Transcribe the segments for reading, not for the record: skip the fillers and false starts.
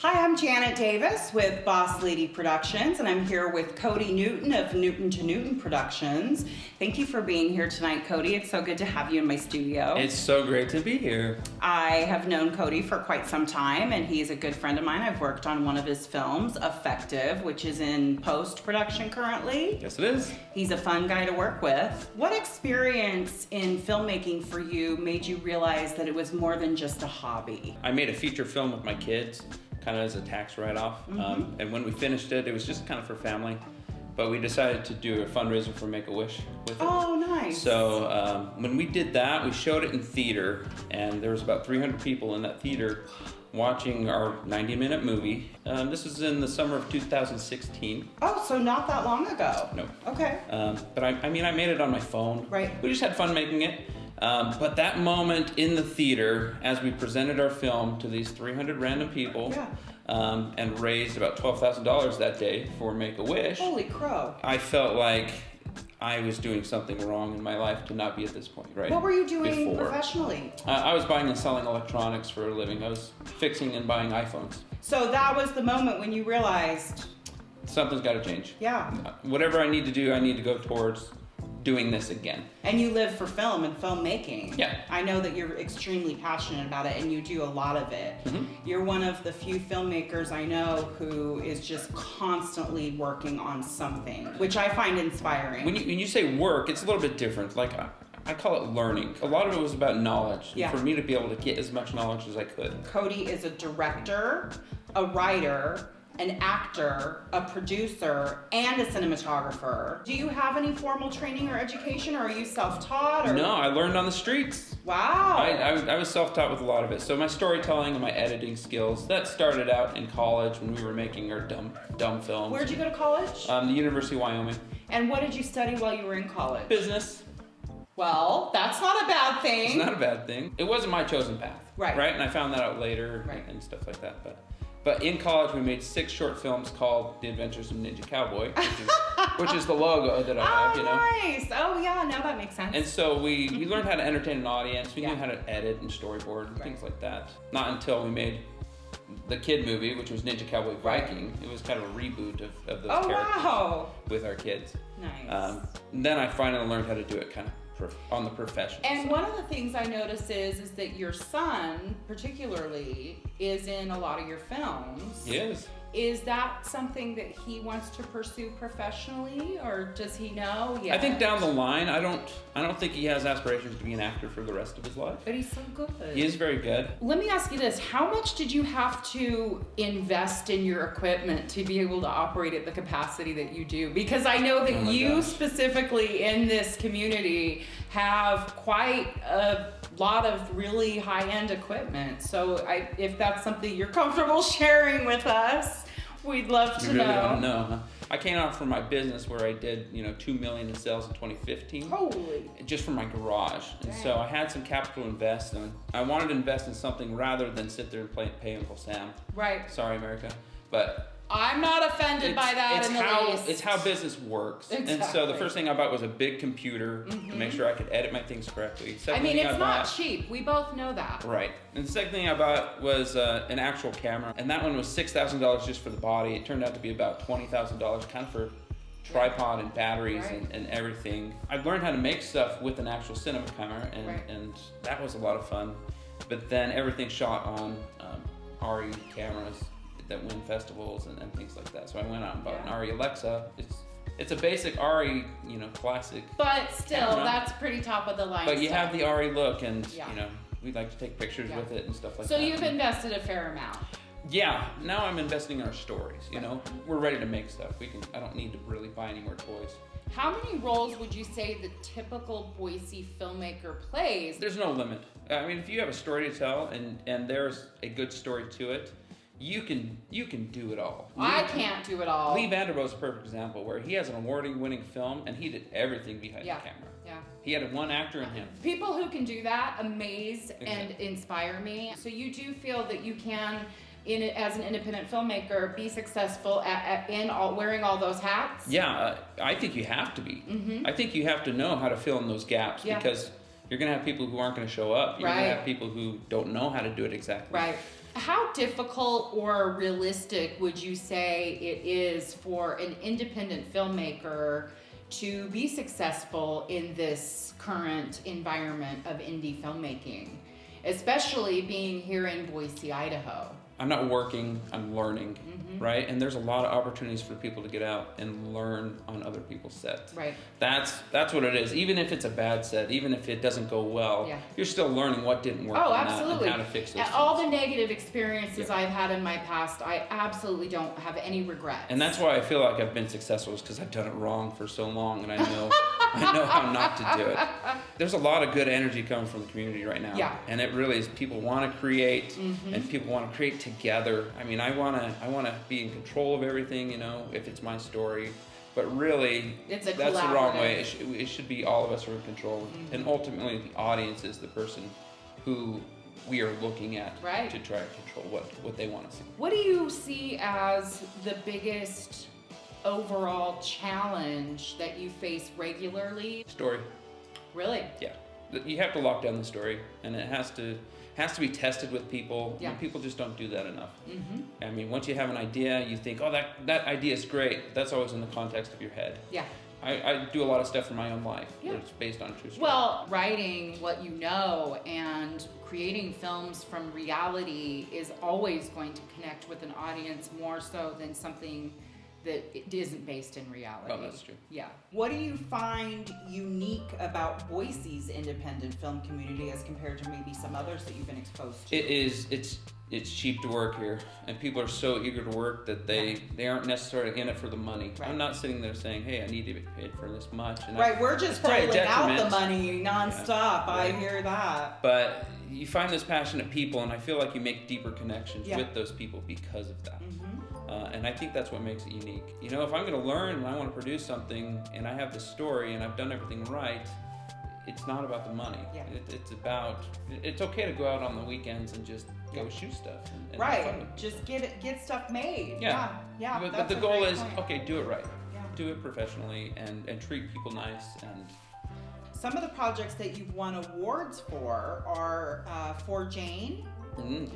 Hi, I'm Janet Davis with Boss Lady Productions, and I'm here with Kody Newton of Newton to Newton Productions. Thank you for being here tonight, Kody. It's so good to have you in my studio. It's so great to be here. I have known Kody for quite some time, and he's a good friend of mine. I've worked on one of his films, Effective, which is in post-production currently. Yes, it is. He's a fun guy to work with. What experience in filmmaking for you made you realize that it was more than just a hobby? I made a feature film with my kids, kind of as a tax write-off. And when we finished it, it was just kind of for family. But we decided to do a fundraiser for Make-A-Wish with it. Oh, nice. So when we did that, we showed it in theater, and there was about 300 people in that theater watching our 90-minute movie. This was in the summer of 2016. Oh, so not that long ago. No. Okay. But I mean, I made it on my phone. Right. We just had fun making it. But that moment in the theater, as we presented our film to these 300 random people, and raised about $12,000 that day for Make-A-Wish. Holy crow. I felt like I was doing something wrong in my life to not be at this point, right? What were you doing before. Professionally? I was buying and selling electronics for a living. I was fixing and buying iPhones. So that was the moment when you realized, Something's got to change. yeah. Whatever I need to do, I need to go towards doing this again. And you live for film and filmmaking. Yeah. I know that you're extremely passionate about it and you do a lot of it. You're one of the few filmmakers I know who is just constantly working on something, which I find inspiring. When you say work, it's a little bit different. Like, I call it learning. A lot of it was about knowledge. Yeah. For me to be able to get as much knowledge as I could. Kody is a director, a writer, an actor, a producer, and a cinematographer. Do you have any formal training or education, or are you self-taught? Or? No, I learned on the streets. Wow. I was self-taught with a lot of it. So my storytelling and my editing skills, that started out in college when we were making our dumb films. Where'd you go to college? The University of Wyoming. And what did you study while you were in college? Business. Well, that's not a bad thing. It's not a bad thing. It wasn't my chosen path. Right. Right? And I found that out later and stuff like that. But in college, we made 6 short films called The Adventures of Ninja Cowboy, which is the logo that I have, you know. Nice. Oh, yeah, now that makes sense. And so we learned how to entertain an audience. We Yeah. knew how to edit and storyboard and things like that. Not until we made the kid movie, which was Ninja Cowboy Viking. It was kind of a reboot of those characters wow. with our kids. Nice. Then I finally learned how to do it kind of on the professional And side. one of the things I notice is that your son, particularly, is in a lot of your films. He is. Is that something that he wants to pursue professionally, or does he know yet? I think down the line, I don't think he has aspirations to be an actor for the rest of his life. But he's so good. He is very good. Let me ask you this. How much did you have to invest in your equipment to be able to operate at the capacity that you do? Because I know that you specifically in this community have quite a lot of really high-end equipment. So if that's something you're comfortable sharing with us, we'd love to You really know. want to know, huh? I came out from my business where I did, $2 million in sales in 2015. Holy. Just from my garage. And so I had some capital to invest in. I wanted to invest in something rather than sit there and pay Uncle Sam. Right. Sorry, America. But I'm not offended by that in the least. It's how business works. Exactly. And so the first thing I bought was a big computer to make sure I could edit my things correctly. I mean, it's not cheap. We both know that. Right. And the second thing I bought was an actual camera. And that one was $6,000 just for the body. It turned out to be about $20,000 kind of for tripod and batteries and everything. I learned how to make stuff with an actual cinema camera, and that was a lot of fun. But then everything shot on RE cameras that win festivals and things like that. So I went out and bought an RE Alexa. It's a basic RE, classic. But still, camera. That's pretty top of the line. But you stuff. have the RE look, and we like to take pictures with it and stuff like that. So you've invested a fair amount. Yeah, now I'm investing in our stories. We're ready to make stuff. I don't need to really buy any more toys. How many roles would you say the typical Boise filmmaker plays? There's no limit. I mean, if you have a story to tell and there's a good story to it, you can do it all. I can't do it all. Lee Vanderbo's a perfect example where he has an award-winning film and he did everything behind the camera. Yeah. He had one actor in him. People who can do that amaze and inspire me. So you do feel that you can, as an independent filmmaker, be successful in wearing all those hats? Yeah, I think you have to be. I think you have to know how to fill in those gaps because you're going to have people who aren't going to show up. You're going to have people who don't know how to do it exactly. Right. How difficult or realistic would you say it is for an independent filmmaker to be successful in this current environment of indie filmmaking, especially being here in Boise, Idaho? I'm not working, I'm learning, right? And there's a lot of opportunities for people to get out and learn on other people's sets. Right. That's what it is. Even if it's a bad set, even if it doesn't go well, you're still learning what didn't work Oh, on absolutely. that and how to fix those things. All the negative experiences I've had in my past, I absolutely don't have any regrets. And that's why I feel like I've been successful, is because I've done it wrong for so long, and I know I know how not to do it. There's a lot of good energy coming from the community right now. Yeah. And it really is, people want to create, and people want to create together. I mean, I want to be in control of everything, you know, if it's my story. But really, that's the wrong way. It should be all of us are in control. And ultimately, the audience is the person who we are looking at to try to control what they want to see. What do you see as the biggest overall challenge that you face regularly? Story. Really? Yeah. You have to lock down the story, and it has to be tested with people. Yeah. And people just don't do that enough. I mean, once you have an idea, you think, oh, that idea is great. That's always in the context of your head. Yeah. I do a lot of stuff in my own life where it's based on true story. Well, writing what you know and creating films from reality is always going to connect with an audience more so than something that it isn't based in reality. Oh, that's true. Yeah. What do you find unique about Boise's independent film community as compared to maybe some others that you've been exposed to? It's cheap to work here, and people are so eager to work that they aren't necessarily in it for the money. Right. I'm not sitting there saying, hey, I need to be paid for this much. And We're just probably a rolling out the detriment. money nonstop. Yeah. I hear that. But you find those passionate people, and I feel like you make deeper connections Yeah. with those people because of that. And I think that's what makes it unique. You know, if I'm going to learn and I want to produce something, and I have the story and I've done everything right, it's not about the money. Yeah. It's okay to go out on the weekends and just go shoot stuff. And have fun with it. Just get stuff made. Yeah. Yeah. But that's the a goal great is, point. okay, do it right. Yeah. Do it professionally and treat people nice. And Some of the projects that you've won awards for are For Jane.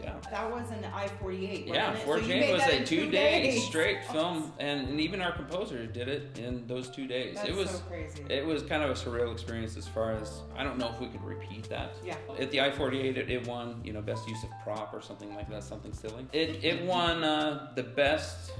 yeah. That was an I-48. Yeah, wasn't it? For So you Jane made was that a in 2-day days. straight film, and even our composer did it in those 2 days. That's It was so crazy. It was kind of a surreal experience as far as, I don't know if we could repeat that. Yeah. At the I-48, it won, you know, best use of prop or something like that, something silly. It won the best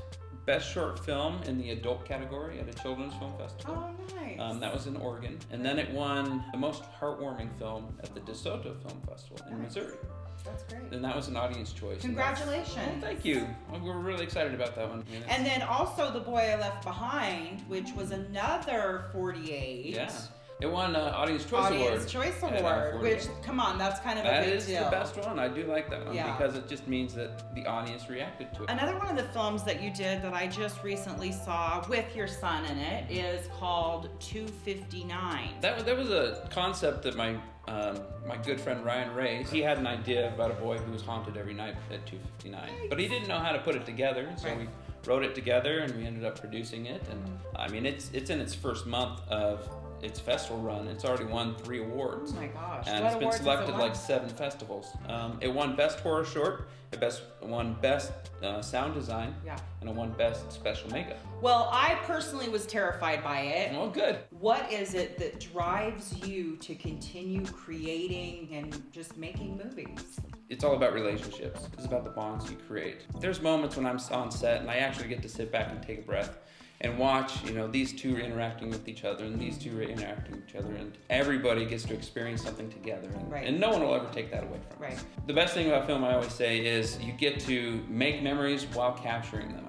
short film in the adult category at a children's film festival. Oh, nice. That was in Oregon. And then it won the most heartwarming film at the DeSoto Film Festival in Missouri. That's great. And that was an audience choice. Congratulations. Oh, thank you. We're really excited about that one. I mean, And then also The Boy I Left Behind, which was another 48. yeah. It won Audience Choice Award. Audience Choice at Award, I-48. which, come on, that's kind of That a big is deal. the best one. I do like that one Yeah. because it just means that the audience reacted to it. Another one of the films that you did that I just recently saw with your son in it is called 259. That was a concept that my good friend Ryan raised. He had an idea about a boy who was haunted every night at 259, but he didn't know how to put it together, so Right. we wrote it together and we ended up producing it. And I mean, it's in its first month of its festival run. It's already won 3 awards. Oh my gosh. And What it's been awards has it selected won? like 7 festivals. It won Best Horror Short, it won Best Sound Design, Yeah. and it won Best Special Makeup. Well, I personally was terrified by it. Well, good. What is it that drives you to continue creating and just making movies? It's all about relationships. It's about the bonds you create. There's moments when I'm on set and I actually get to sit back and take a breath and watch, you know, these two interacting with each other and these two interacting with each other, and everybody gets to experience something together, and, Right. and no one will ever take that away from us. Right. The best thing about film, I always say, is you get to make memories while capturing them.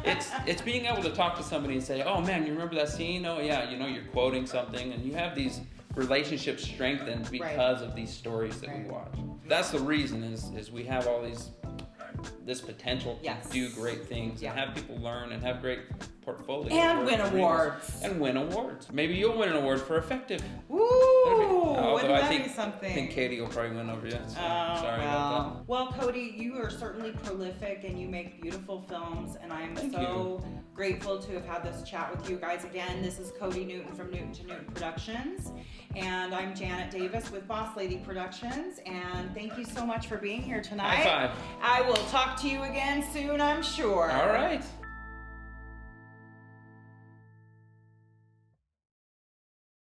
It's being able to talk to somebody and say, oh man, you remember that scene? Oh yeah, you know, you're quoting something, and you have these relationships strengthened because of these stories that we watch. That's the reason is we have all this potential to do great things and have people learn and have great portfolios And win awards. and win awards. Maybe you'll win an award for effective. Ooh, Although wouldn't I that think, be something? I think Katie will probably win over you. So sorry well. about Well, Kody, you are certainly prolific and you make beautiful films, and I'm Thank so grateful to have had this chat with you guys again. This is Kody Newton from Newton to Newton Productions, and I'm Janet Davis with Boss Lady Productions, and thank you so much for being here that. tonight. High five. I will talk to you again soon, I'm sure. All right.